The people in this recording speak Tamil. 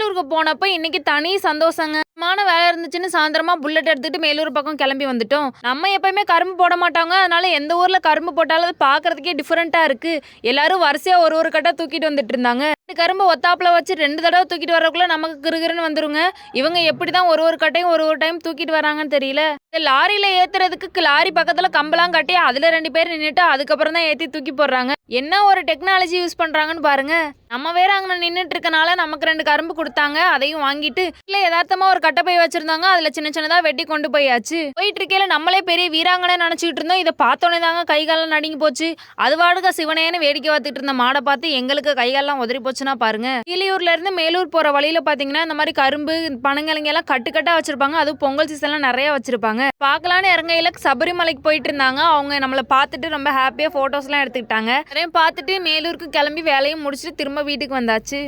மேலூருக்கு போனப்ப இன்னைக்கு தனி சந்தோஷங்க. வேலை இருந்துச்சுன்னு சாயந்தரமா புல்லட் எடுத்துட்டு மேலூர் பக்கம் கிளம்பி வந்துட்டோம். நம்ம எப்பயுமே கரும்பு போட மாட்டாங்க. அதனால எந்த ஊர்ல கரும்பு போட்டாலும் பாக்குறதுக்கே டிஃபரெண்டா இருக்கு. எல்லாரும் வரிசையா ஒரு கட்டை தூக்கிட்டு வந்துட்டு இருந்தாங்க. கரும்பு ஒத்தாப்புல வச்சு 2 தடவை தூக்கிட்டு வரக்குள்ள நமக்கு கிருகிருன்னு வந்துருங்க. இவங்க எப்படிதான் ஒரு கட்டையும் ஒரு டைம் தூக்கிட்டு வராங்கன்னு தெரியல. லாரியில ஏத்துறதுக்கு லாரி பக்கத்துல கம்பெல்லாம் கட்டி அதுல 2 பேர் நின்னுட்டு அதுக்கப்புறம் தான் ஏத்தி தூக்கி போடுறாங்க. என்ன ஒரு டெக்னாலஜி யூஸ் பண்றாங்கன்னு பாருங்க. நம்ம வேற அங்க நின்னுட்டு இருக்கனால நமக்கு 2 கரும்பு கொடுத்தாங்க. அதையும் வாங்கிட்டு இல்ல யதார்த்தமா ஒரு கட்டை பை வச்சிருந்தாங்க. அதுல சின்ன சின்னதா வெட்டி கொண்டு போயாச்சு. போயிட்டு இருக்கையில நம்மளே பெரிய வீராங்கனை நினைச்சுக்கிட்டு இருந்தோம். இதை பார்த்தோன்னே தாங்க கைகாலம் நடுங்கி போச்சு. அது வாடுக சிவனேன்னு வேடிக்கை பார்த்துட்டு இருந்த மாடை பார்த்து எங்களுக்கு கைகாலம் உதறி போச்சுன்னா பாருங்க. கீழியூர்ல இருந்து மேலூர் போற வழியில பாத்தீங்கன்னா இந்த மாதிரி கரும்பு பனங்கிழங்கு எல்லாம் கட்டுக்கட்டா வச்சிருப்பாங்க. அதுவும் பொங்கல் சீசன்ல நிறைய வச்சிருப்பாங்க. பார்க்கலான்னு இறங்கையில சபரிமலைக்கு போயிட்டு இருந்தாங்க. அவங்க நம்மளை பார்த்துட்டு ரொம்ப ஹாப்பியா போட்டோஸ் எல்லாம் எடுத்துக்கிட்டாங்க. பார்த்துட்டு மேலூருக்கு கிளம்பி வேலையும் முடிச்சுட்டு திரும்ப வீட்டுக்கு வந்தாச்சு.